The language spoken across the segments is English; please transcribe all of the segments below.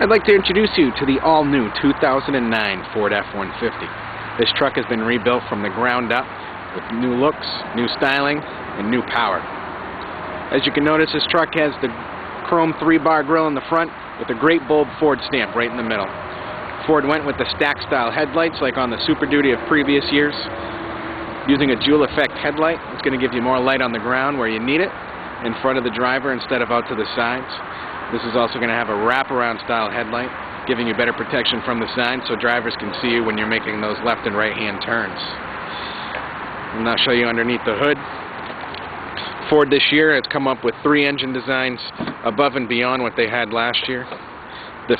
I'd like to introduce you to the all-new 2009 Ford F-150. This truck has been rebuilt from the ground up with new looks, new styling, and new power. As you can notice, this truck has the chrome 3-bar grille in the front with a great bold Ford stamp right in the middle. Ford went with the stack-style headlights like on the Super Duty of previous years. Using a dual effect headlight, it's going to give you more light on the ground where you need it, in front of the driver instead of out to the sides. This is also going to have a wraparound style headlight, giving you better protection from the side so drivers can see you when you're making those left and right hand turns. And I'll show you underneath the hood. Ford this year has come up with 3 engine designs above and beyond what they had last year. The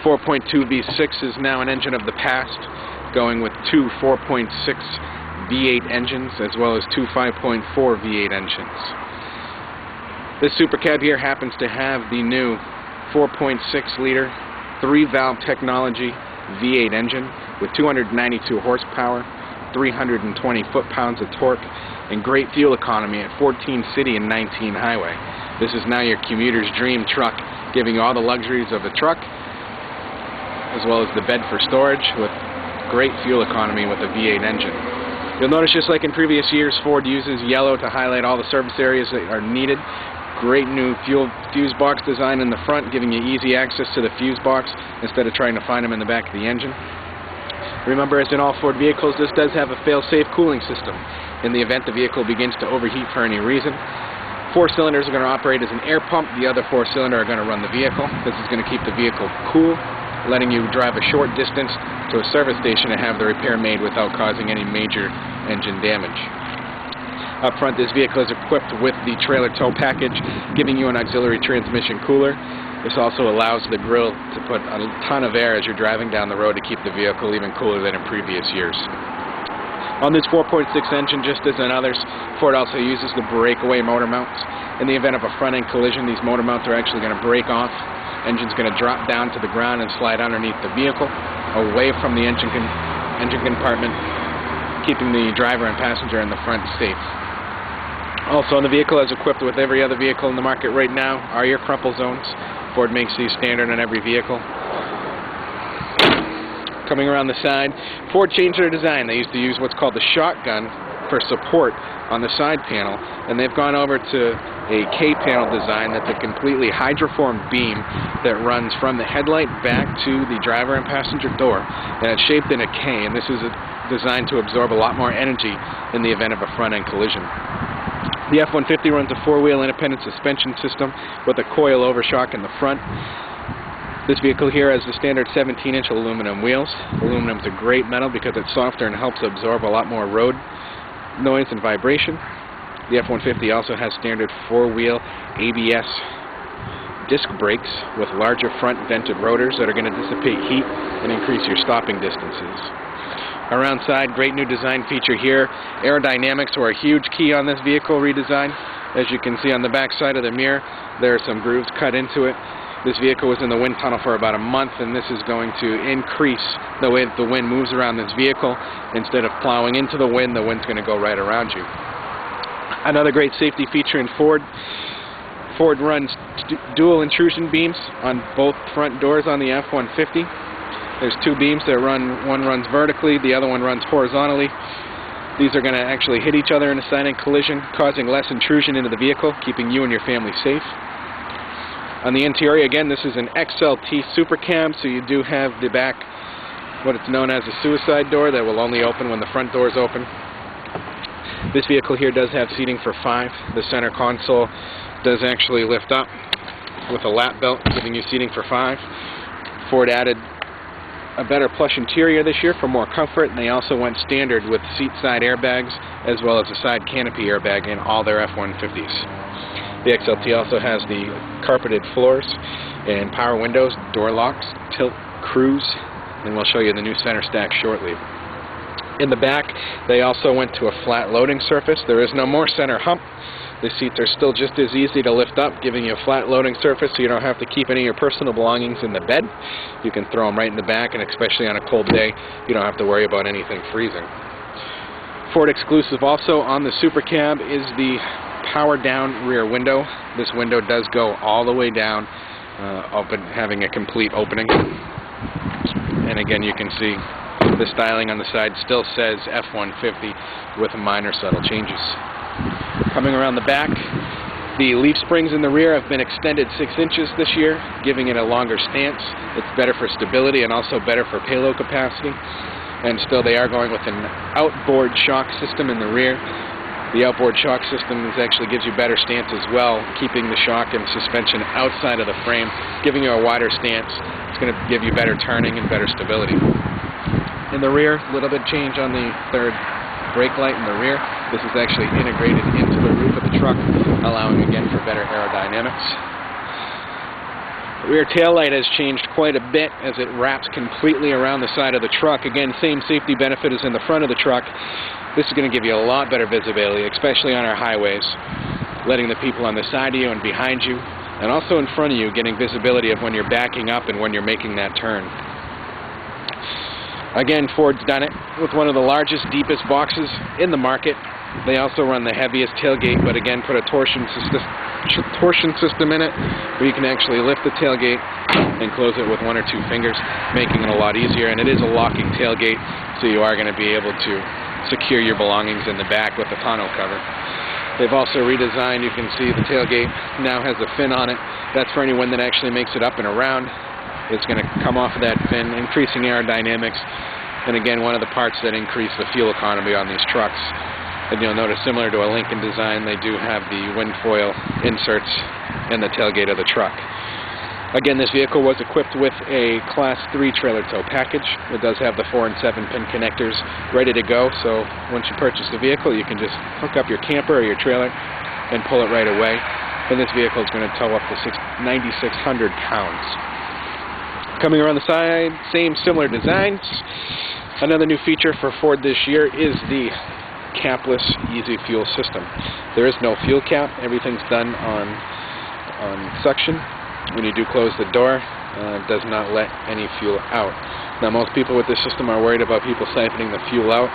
4.2 V6 is now an engine of the past, going with 2 4.6 V8 engines as well as 2 5.4 V8 engines. This Super Cab here happens to have the new 4.6-liter 3-valve technology V8 engine with 292 horsepower, 320 foot-pounds of torque, and great fuel economy at 14 city and 19 highway. This is now your commuter's dream truck, giving you all the luxuries of a truck, as well as the bed for storage with great fuel economy with a V8 engine. You'll notice, just like in previous years, Ford uses yellow to highlight all the service areas that are needed. Great new fuse box design in the front, giving you easy access to the fuse box instead of trying to find them in the back of the engine. Remember, as in all Ford vehicles, this does have a fail-safe cooling system. In the event the vehicle begins to overheat for any reason, 4 cylinders are going to operate as an air pump. The other 4 cylinder are going to run the vehicle. This is going to keep the vehicle cool, letting you drive a short distance to a service station and have the repair made without causing any major engine damage. Up front, this vehicle is equipped with the trailer tow package, giving you an auxiliary transmission cooler. This also allows the grille to put a ton of air as you're driving down the road to keep the vehicle even cooler than in previous years. On this 4.6 engine, just as in others, Ford also uses the breakaway motor mounts. In the event of a front-end collision, these motor mounts are actually going to break off. Engine's going to drop down to the ground and slide underneath the vehicle, away from the engine compartment, keeping the driver and passenger in the front safe. Also, the vehicle, as equipped with every other vehicle in the market right now, are your crumple zones. Ford makes these standard on every vehicle. Coming around the side, Ford changed their design. They used to use what's called the shotgun for support on the side panel, and they've gone over to a K-panel design that's a completely hydroformed beam that runs from the headlight back to the driver and passenger door, and it's shaped in a K, and this is designed to absorb a lot more energy in the event of a front-end collision. The F-150 runs a 4-wheel independent suspension system with a coil-over shock in the front. This vehicle here has the standard 17-inch aluminum wheels. Aluminum is a great metal because it's softer and helps absorb a lot more road noise and vibration. The F-150 also has standard 4-wheel ABS disc brakes with larger front vented rotors that are going to dissipate heat and increase your stopping distances. Around side, great new design feature here. Aerodynamics were a huge key on this vehicle redesign. As you can see on the back side of the mirror, there are some grooves cut into it. This vehicle was in the wind tunnel for about a month, and this is going to increase the way that the wind moves around this vehicle. Instead of plowing into the wind's going to go right around you. Another great safety feature in Ford runs dual intrusion beams on both front doors on the F-150. There's 2 beams that one runs vertically, the other one runs horizontally. These are going to actually hit each other in a side-end collision, causing less intrusion into the vehicle, keeping you and your family safe. On the interior, again, this is an XLT Super Cab, so you do have the back, what it's known as a suicide door, that will only open when the front door is open. This vehicle here does have seating for 5. The center console does actually lift up with a lap belt, giving you seating for 5. Ford added a better plush interior this year for more comfort, and they also went standard with seat side airbags as well as a side canopy airbag in all their F-150s. The XLT also has the carpeted floors and power windows, door locks, tilt, cruise, and we'll show you the new center stack shortly. In the back, they also went to a flat loading surface. There is no more center hump. The seats are still just as easy to lift up, giving you a flat loading surface so you don't have to keep any of your personal belongings in the bed. You can throw them right in the back, and especially on a cold day, you don't have to worry about anything freezing. Ford exclusive also on the Super Cab is the power down rear window. This window does go all the way down having a complete opening. And again, you can see the styling on the side still says F150 with minor subtle changes. Coming around the back, the leaf springs in the rear have been extended 6 inches this year, giving it a longer stance. It's better for stability and also better for payload capacity. And still they are going with an outboard shock system in the rear. The outboard shock system actually gives you better stance as well, keeping the shock and suspension outside of the frame, giving you a wider stance. It's going to give you better turning and better stability. In the rear, a little bit change on the third brake light in the rear. This is actually integrated into the roof of the truck, allowing again for better aerodynamics. The rear tail light has changed quite a bit as it wraps completely around the side of the truck. Again, same safety benefit as in the front of the truck. This is going to give you a lot better visibility, especially on our highways, letting the people on the side of you and behind you, and also in front of you, getting visibility of when you're backing up and when you're making that turn. Again, Ford's done it with one of the largest, deepest boxes in the market. They also run the heaviest tailgate, but again put a torsion system in it where you can actually lift the tailgate and close it with 1 or 2 fingers, making it a lot easier. And it is a locking tailgate, so you are going to be able to secure your belongings in the back with the tonneau cover. They've also redesigned, you can see the tailgate now has a fin on it. That's for anyone that actually makes it up and around. It's going to come off of that fin, increasing aerodynamics, and again, one of the parts that increase the fuel economy on these trucks. And you'll notice, similar to a Lincoln design, they do have the wind foil inserts in the tailgate of the truck. Again, this vehicle was equipped with a Class 3 trailer tow package. It does have the 4- and 7-pin connectors ready to go, so once you purchase the vehicle, you can just hook up your camper or your trailer and pull it right away. And this vehicle is going to tow up to 9,600 pounds. Coming around the side, same similar designs. Another new feature for Ford this year is the capless easy fuel system. There is no fuel cap. Everything's done on suction. When you do close the door, it does not let any fuel out. Now, most people with this system are worried about people siphoning the fuel out.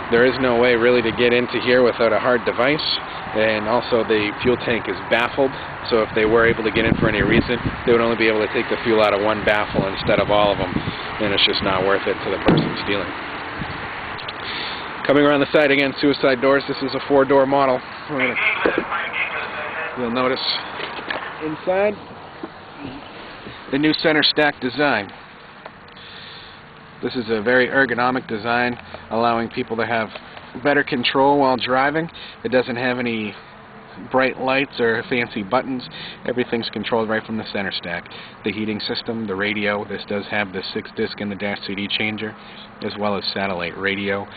There is no way really to get into here without a hard device, and also the fuel tank is baffled, so if they were able to get in for any reason, they would only be able to take the fuel out of one baffle instead of all of them, and it's just not worth it to the person stealing. Coming around the side again, suicide doors. This is a 4-door model. You'll notice inside the new center stack design. This is a very ergonomic design, allowing people to have better control while driving. It doesn't have any bright lights or fancy buttons. Everything's controlled right from the center stack. The heating system, the radio, this does have the 6-disc and the dash CD changer, as well as satellite radio.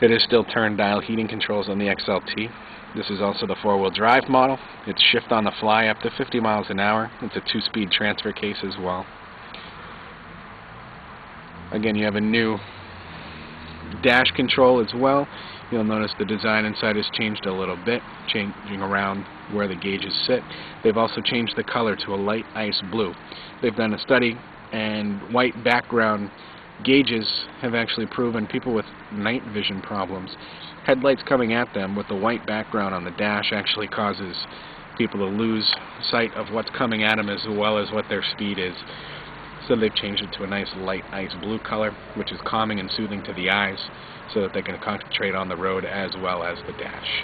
It is still turn dial heating controls on the XLT. This is also the 4-wheel drive model. It's shift on the fly up to 50 miles an hour. It's a 2-speed transfer case as well. Again, you have a new dash control as well. You'll notice the design inside has changed a little bit, changing around where the gauges sit. They've also changed the color to a light ice blue. They've done a study, and white background gauges have actually proven people with night vision problems. Headlights coming at them with the white background on the dash actually causes people to lose sight of what's coming at them as well as what their speed is. So they've changed it to a nice light ice blue color, which is calming and soothing to the eyes, so that they can concentrate on the road as well as the dash.